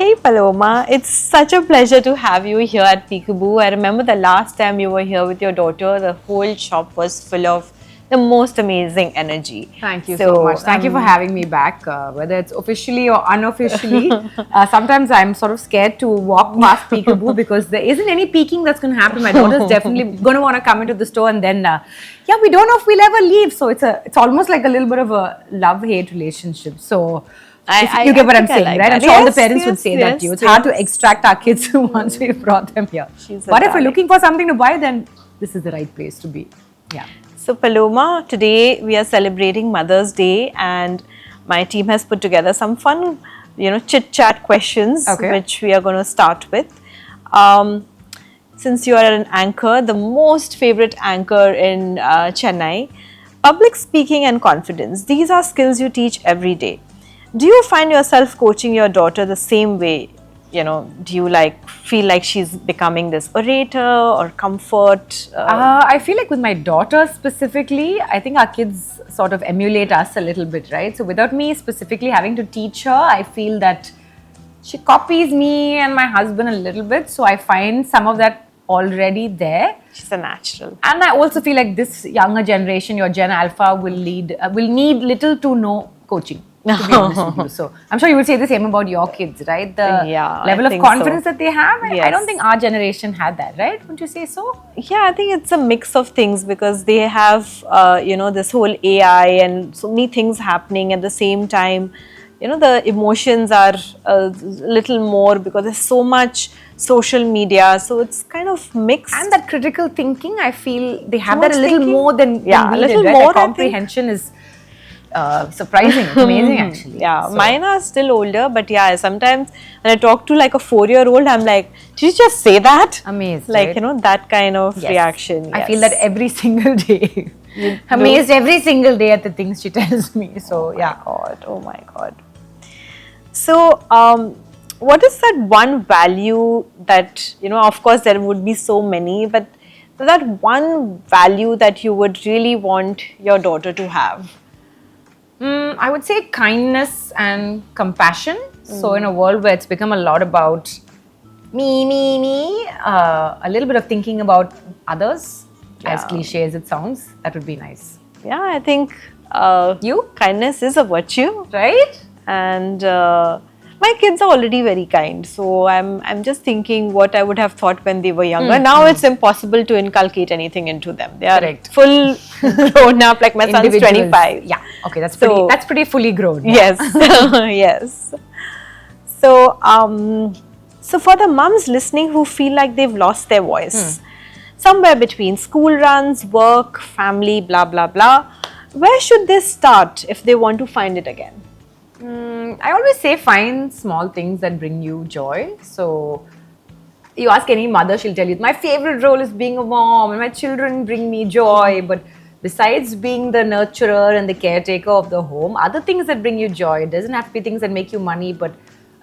Hey Paloma, it's such a pleasure to have you here at Peekaboo. I remember the last time you were here with your daughter, the whole shop was full of the most amazing energy. Thank you so much. Thank you for having me back, whether it's officially or unofficially. Sometimes I'm sort of scared to walk past Peekaboo because there isn't any peeking that's going to happen. My daughter's definitely going to want to come into the store, and then, we don't know if we'll ever leave. So it's almost like a little bit of a love-hate relationship. So you get what I'm saying, right? I'm sure all the parents would say that to you. It's hard to extract our kids once we've brought them here. But if we're looking for something to buy, then this is the right place to be. Yeah. So Paloma, today we are celebrating Mother's Day, and my team has put together some fun, chit-chat questions, which we are going to start with. Since you are an anchor, the most favorite anchor in Chennai, public speaking and confidence, these are skills you teach every day. Do you find yourself coaching your daughter the same way? Do you feel like she's becoming this orator or comfort? I feel like with my daughter specifically, I think our kids sort of emulate us a little bit, right? So without me specifically having to teach her, I feel that she copies me and my husband a little bit. So I find some of that already there. She's a natural. And I also feel like this younger generation, your Gen Alpha, will need little to no coaching. To be honest with you. So I'm sure you would say the same about your kids, right? The level of confidence that they have. Yes. I don't think our generation had that, right? Wouldn't you say so? Yeah, I think it's a mix of things because they have, this whole AI and so many things happening at the same time. The emotions are a little more because there's so much social media. So it's kind of mixed. And that critical thinking, I feel they have that a little more than we a little did, right? more. Comprehension is surprising, amazing actually. Yeah, so mine are still older, but sometimes when I talk to like a 4-year-old, I'm like, did you just say that? Amazed, like right? That kind of reaction. Yes. I feel that every single day. Amazed every single day at the things she tells me. So oh my god. So what is that one value that, of course there would be so many, but that one value that you would really want your daughter to have? I would say kindness and compassion. So in a world where it's become a lot about me, a little bit of thinking about others, as cliche as it sounds, that would be nice. Yeah, I think kindness is a virtue, right? And my kids are already very kind, so I'm just thinking what I would have thought when they were younger. Now it's impossible to inculcate anything into them. They are full grown up. Like my son's 25. Yeah, okay, that's pretty fully grown. Yes, yes. So so for the mums listening who feel like they've lost their voice, somewhere between school runs, work, family, blah blah blah, where should they start if they want to find it again? I always say find small things that bring you joy. So you ask any mother, she'll tell you, my favorite role is being a mom and my children bring me joy. But besides being the nurturer and the caretaker of the home, other things that bring you joy, it doesn't have to be things that make you money, but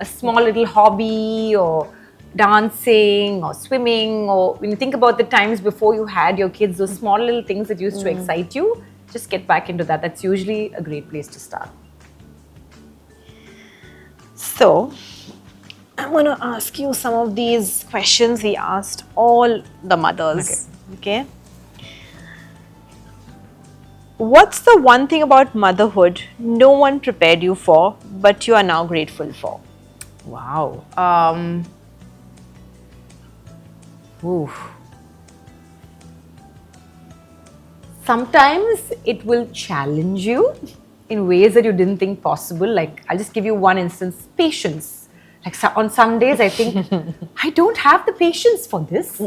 a small little hobby or dancing or swimming, or when you think about the times before you had your kids, those small little things that used to excite you, just get back into that. That's usually a great place to start. So, I'm going to ask you some of these questions we asked all the mothers. Okay. What's the one thing about motherhood no one prepared you for, but you are now grateful for? Wow. Sometimes it will challenge you in ways that you didn't think possible. Like, I'll just give you one instance, patience. Like on some days I think, I don't have the patience for this.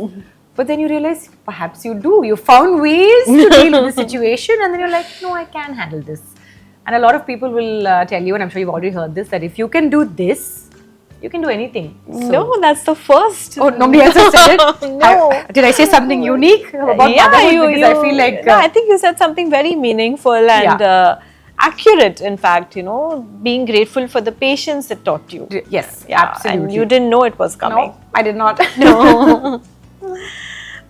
But then you realize, perhaps you do. You found ways to deal with the situation and then you're like, no, I can handle this. And a lot of people will tell you, and I'm sure you've already heard this, that if you can do this, you can do anything. So, no, that's the first. Oh, nobody else has said it? No. Did I say something unique about motherhood? Because I feel like... I think you said something very meaningful and... accurate, in fact, being grateful for the patience it taught you. Yes, absolutely. And you didn't know it was coming. No, I did not. No.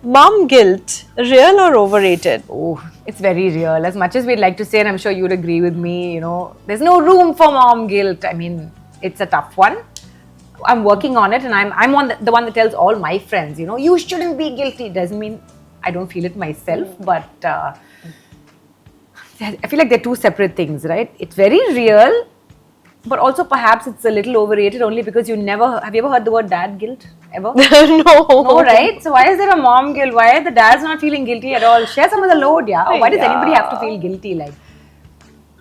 Mom guilt, real or overrated? Oh, it's very real. As much as we'd like to say, and I'm sure you'd agree with me, there's no room for mom guilt. I mean, it's a tough one. I'm working on it, and I'm on the one that tells all my friends, you shouldn't be guilty. Doesn't mean I don't feel it myself, but I feel like they're two separate things, right? It's very real, but also perhaps it's a little overrated only because have you ever heard the word dad guilt ever? No. No, right? So why is there a mom guilt? Why are the dads not feeling guilty at all? Share some of the load, yeah? Why does anybody have to feel guilty? Like,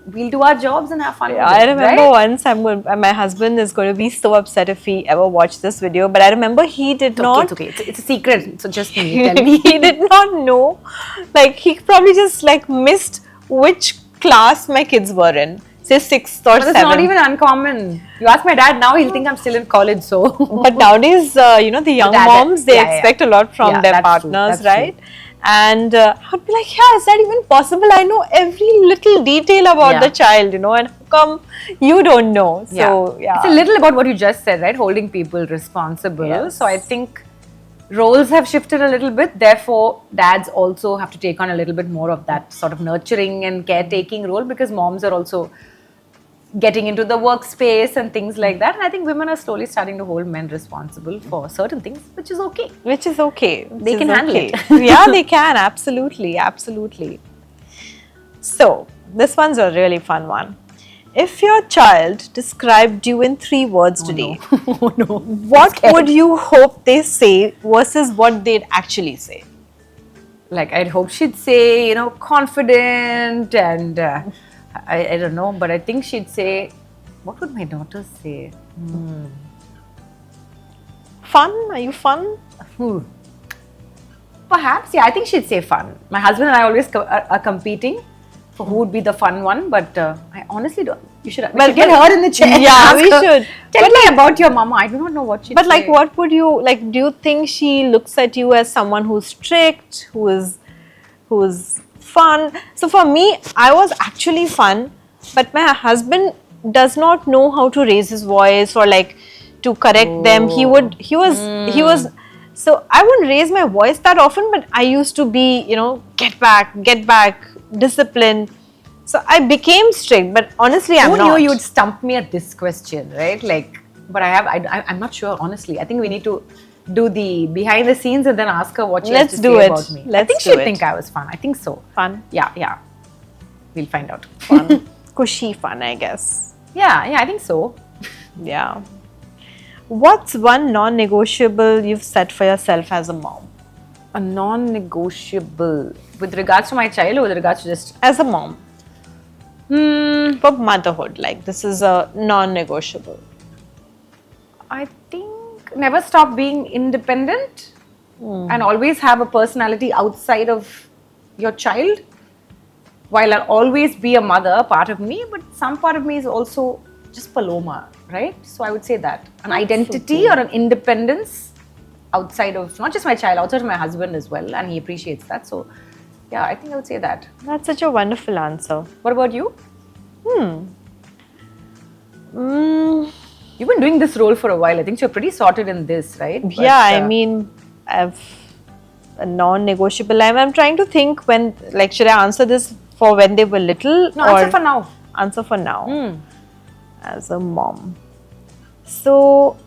we'll do our jobs and have fun with it, I remember right? once my husband is going to be so upset if he ever watched this video, but I remember he did not. Okay, it's a secret, so just me, tell me. He did not know. Like, he probably just like missed which class my kids were in. Say 6th or 7th. But it's not even uncommon. You ask my dad now, he'll think I'm still in college, so. But nowadays, the young moms, they expect a lot from their partners, right? True. And I'd be like, yeah, is that even possible? I know every little detail about the child, and how come you don't know? So, It's a little about what you just said, right? Holding people responsible. Yes. So I think roles have shifted a little bit. Therefore, dads also have to take on a little bit more of that sort of nurturing and caretaking role, because moms are also getting into the workspace and things like that. And I think women are slowly starting to hold men responsible for certain things, which is okay. Which is okay. They can handle it. Yeah, they can. Absolutely. Absolutely. So, this one's a really fun one. If your child described you in 3 words today, Oh no. what would you hope they say versus what they'd actually say? Like, I'd hope she'd say, confident and I don't know, but I think she'd say, what would my daughter say? Fun? Are you fun? Perhaps, yeah, I think she'd say fun. My husband and I always are competing for who would be the fun one, but I honestly don't. We should get her in the chair. Yeah, we should. Tell me about your mama. I do not know what she'd say. But like, what would you, like, do you think she looks at you as someone who's strict, who's fun? So for me, I was actually fun, but my husband does not know how to raise his voice or like to correct them. He was, so I wouldn't raise my voice that often, but I used to be, get back, discipline. So I became strict, but honestly, I'm not. Who knew you'd stump me at this question, right? Like, but I'm not sure, honestly. I think we need to do the behind the scenes and then ask her what she has to say about me. I think she'd think I was fun. I think so. Fun? Yeah. We'll find out. Fun. Cushy fun, I guess. Yeah, I think so. Yeah. What's one non-negotiable you've set for yourself as a mom? A non-negotiable with regards to my child or with regards to just as a mom? For motherhood, like this is a non-negotiable. I think never stop being independent and always have a personality outside of your child. While I'll always be a mother, part of me, but some part of me is also just Paloma, right? So I would say that. An identity or an independence outside of, not just my child, outside of my husband as well, and he appreciates that. So yeah, I think I would say that. That's such a wonderful answer. What about you? You've been doing this role for a while. I think you're pretty sorted in this, right? But, yeah, I mean, I've a non-negotiable. I'm trying to think when, like, should I answer this for when they were little? No, answer for now. Answer for now. As a mom. So,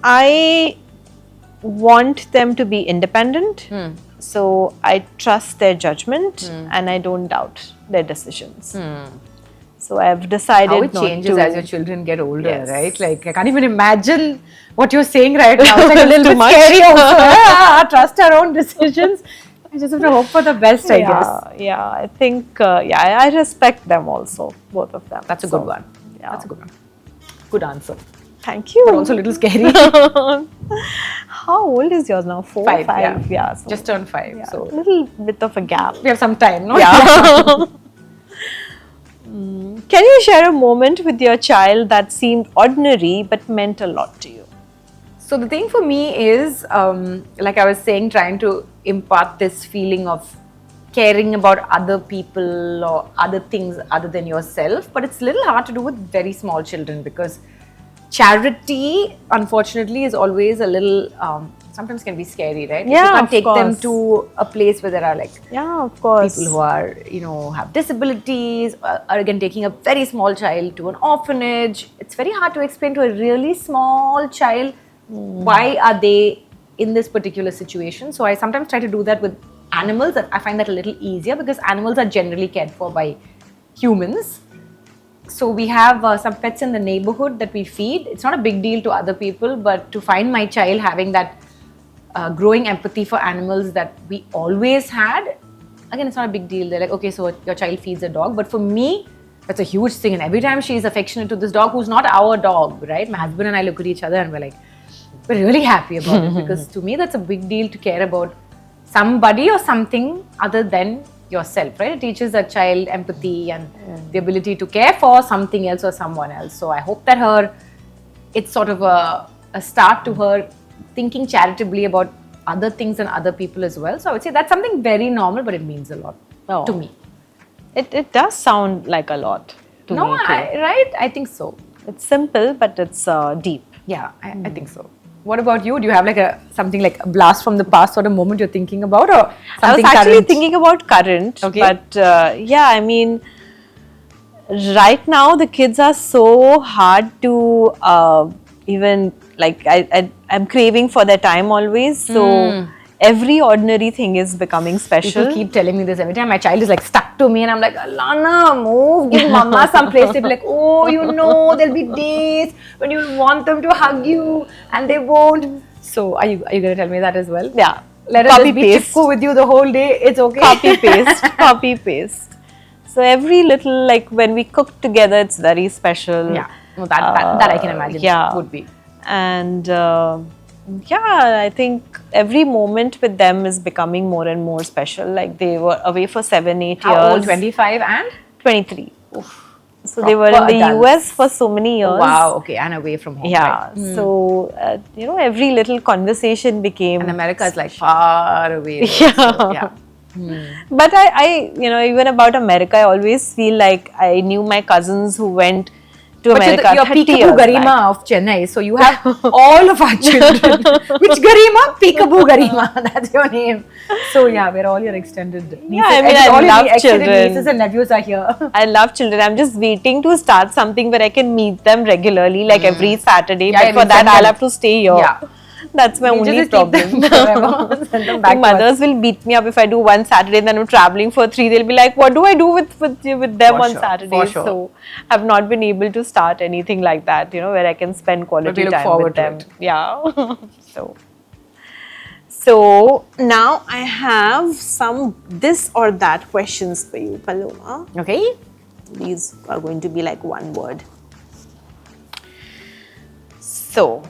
I want them to be independent. So, I trust their judgment and I don't doubt their decisions. So I've decided how it not changes to. as your children get older, Yes. right? Like I can't even imagine what you're saying right now. It's like a little bit much. scary also. Trust our own decisions. I just have to hope for the best, I guess. Yeah, I think, I respect them also, both of them. That's a good one. Yeah. That's a good one. Good answer. Thank you. But also a little scary. How old is yours now? 4, 5? Yeah. So, just turned 5. yeah, So a little bit of a gap. we have some time, no? Yeah. Can you share a moment with your child that seemed ordinary but meant a lot to you? So the thing for me is, like I was saying, trying to impart this feeling of caring about other people or other things other than yourself. But it's a little hard to do with very small children because charity, unfortunately, is always a little sometimes can be scary, right? Yeah, You can't of take them course. to a place where there are like Yeah, of course. people who are, have disabilities, or again taking a very small child to an orphanage. It's very hard to explain to a really small child why are they in this particular situation. So I sometimes try to do that with animals. I find that a little easier because animals are generally cared for by humans. So we have some pets in the neighborhood that we feed. It's not a big deal to other people, but to find my child having that growing empathy for animals that we always had, again, it's not a big deal. They're like, okay, so your child feeds a dog. But for me, that's a huge thing. And every time she's affectionate to this dog who's not our dog, right? My husband and I look at each other and we're like, we're really happy about it, because to me, that's a big deal to care about somebody or something other than yourself, right? It teaches a child empathy and the ability to care for something else or someone else. So I hope that it's sort of a start to her thinking charitably about other things and other people as well. So I would say that's something very normal, but it means a lot to me. It does sound like a lot to me too. Right? I think so. It's simple, but it's deep. Yeah, I think so. What about you? Do you have like something like a blast from the past sort of moment you're thinking about, or I was something actually current? thinking about current, Okay. but yeah, I mean, right now the kids are so hard to even like I'm craving for their time always. So every ordinary thing is becoming special. People keep telling me this every time. My child is like stuck to me, and I'm like, Alana, move, give mama some place. They'll be like, oh, there'll be days when you want them to hug you, and they won't. So are you gonna tell me that as well? Yeah, Let us copy just be paste. chipko with you the whole day. It's okay. Copy paste, copy paste. So every little, like when we cook together, it's very special. Yeah, no, that I can imagine. Yeah, Would be. And yeah, I think every moment with them is becoming more and more special. Like they were away for 7-8 years. How old? 25 and 23. So they were in Proper the adults. US for so many years. Wow. Okay, and away from home. Yeah. Right. So every little conversation became. And America is like far away. Right? Yeah. So, yeah. But I even about America, I always feel like I knew my cousins who went to But America. you're 30 Peekaboo years Garima back. of Chennai, so you have all of our children. Which Garima? Peekaboo Garima. That's your name. So yeah, we're all your extended nieces. Yeah, I mean, I all your love extended children. nieces and nephews are here. I love children. I'm just waiting to start something where I can meet them regularly, like every Saturday. Yeah, but I for mean, that, send I'll them. have to stay here. Yeah. That's my We only just keep them problem. forever. Send them back The to us. mothers will beat me up if I do one Saturday and then I'm traveling for 3. They'll be like, what do I do with them For on sure, Saturdays? for sure. So I've not been able to start anything like that, where I can spend quality look time forward with to them. it. Yeah. So now I have some this or that questions for you, Paloma. Okay. These are going to be like one word. So,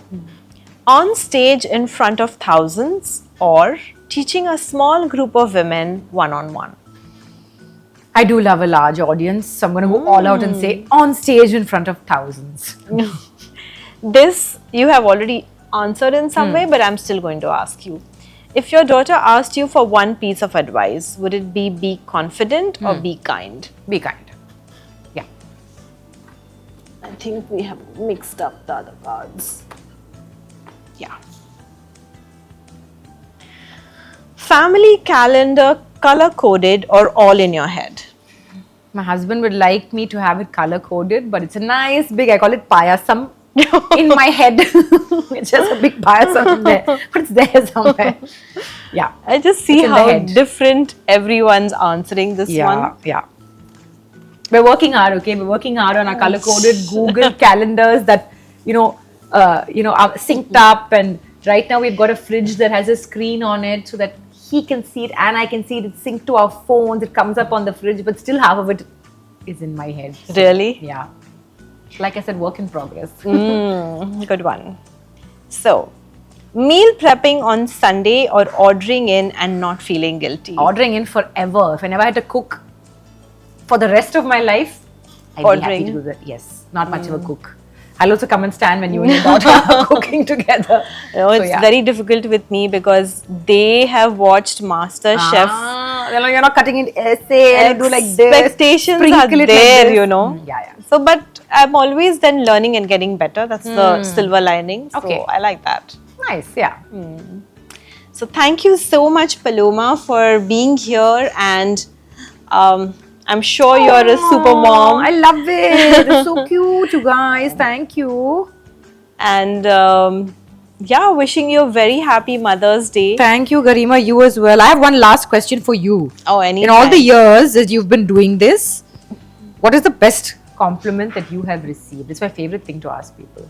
on stage in front of thousands or teaching a small group of women one-on-one? I do love a large audience, so I'm going to go all out and say on stage in front of thousands. This you have already answered in some way, but I'm still going to ask you. If your daughter asked you for one piece of advice, would it be confident or be kind? Be kind. Yeah. I think we have mixed up the other cards. Yeah. Family calendar color coded or all in your head? My husband would like me to have it color coded, but it's a nice big, I call it payasam in my head. It's just a big payasam there, but it's there somewhere. Yeah. I just see It's in the how head. different everyone's answering this one. Yeah. We're working hard, okay? We're working hard on our color coded Google calendars that, are synced up. And right now we've got a fridge that has a screen on it so that he can see it and I can see it. It's synced to our phones. It comes up on the fridge, but still half of it is in my head. So, Really? yeah. Like I said, work in progress. Good one. So, meal prepping on Sunday or ordering in and not feeling guilty? Ordering in forever. If I never had to cook for the rest of my life, I'd be happy Ordering. to do that. Yes, not much of a cook. I'll also come and stand when you and your daughter are cooking together. It's very difficult with me because they have watched Master Chef. You're not cutting it essay and you do like this. Expectations are sprinkle it like there, this. Yeah. So, but I'm always then learning and getting better. That's the silver lining. So, Okay. I like that. Nice, yeah. So thank you so much, Paloma, for being here, and I'm sure you're a super Aw, I mom. love it. It's so cute, you guys. Thank you. And yeah, wishing you a very happy Mother's Day. Thank you, Garima. You as well. I have one last question for you. Oh, In all the anytime. years that you've been doing this, what is the best compliment that you have received? It's my favorite thing to ask people.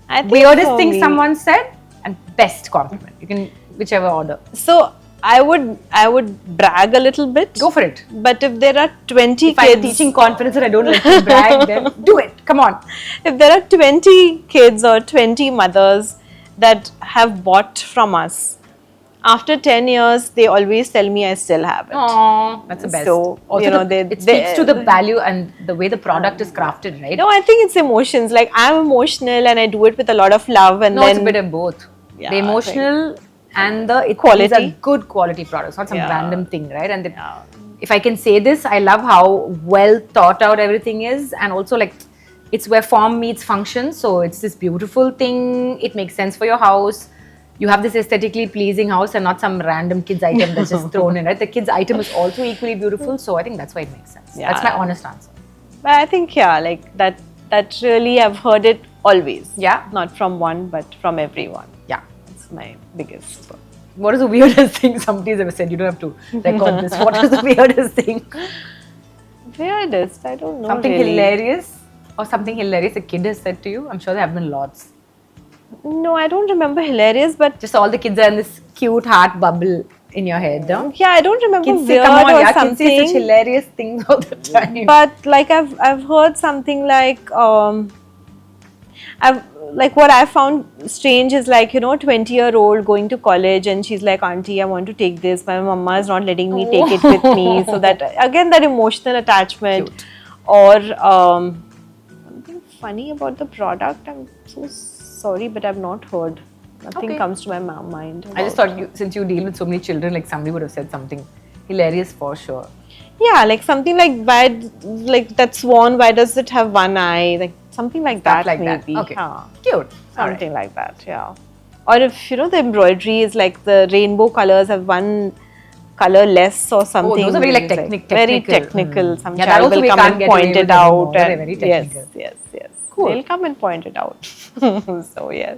I think Weirdest for thing me- someone said and best compliment. You can whichever order. So I would brag a little bit. Go for it. But if there are 20 If I'm kids, teaching confidence and I don't like to brag, then do it. Come on. if there are 20 kids or 20 mothers that have bought from us, after 10 years, they always tell me I still have it. Aww, that's the best. So, also, you know, it speaks to the value and the way the product is crafted, right? No, I think it's emotions. Like, I'm emotional and I do it with a lot of love. And No, then it's a bit of both. Yeah, the emotional and the Quality. These are good quality products, not some Yeah. random thing, right? And if I can say this, I love how well thought out everything is, and also like it's where form meets function. So it's this beautiful thing. It makes sense for your house. You have this aesthetically pleasing house and not some random kids item that's just thrown in, right? The kids item is also equally beautiful. So I think that's why it makes sense. Yeah. That's my honest answer. But I think, yeah, like that really I've heard it always. Yeah. Not from one, but from everyone. Yeah. It's my biggest. What is the weirdest thing somebody's ever said? You don't have to record this. What is the weirdest thing? Weirdest, I don't know. Something really. hilarious or something hilarious a kid has said to you? I'm sure there have been lots. No, I don't remember hilarious, but Just all the kids are in this cute heart bubble in your head, no? yeah, I don't remember Kids say, weird come on, or yeah, kids say such something. hilarious things all the time. But like I've heard something like I've like what I found strange is like 20-year-old going to college and she's like, auntie, I want to take this, my mama is not letting me take it with me. So that again, that emotional attachment. Cute. Or something funny about the product, I'm so sorry, but I've not heard. Nothing Okay. comes to my mind. I just thought since you deal with so many children, like somebody would have said something hilarious for sure. Yeah, like something like why, like that swan, why does it have one eye? Like something like Stuff that, like that. maybe. Okay. Yeah. Cute. All Something right. like that, yeah. Or if the embroidery is like the rainbow colors have one color less or something. those are very, like, it's very technical. technical. Some Yeah, that child also will we come can't and get away point with it out. anymore. They're And very technical. yes. Cool. They'll come and point it out. So yes.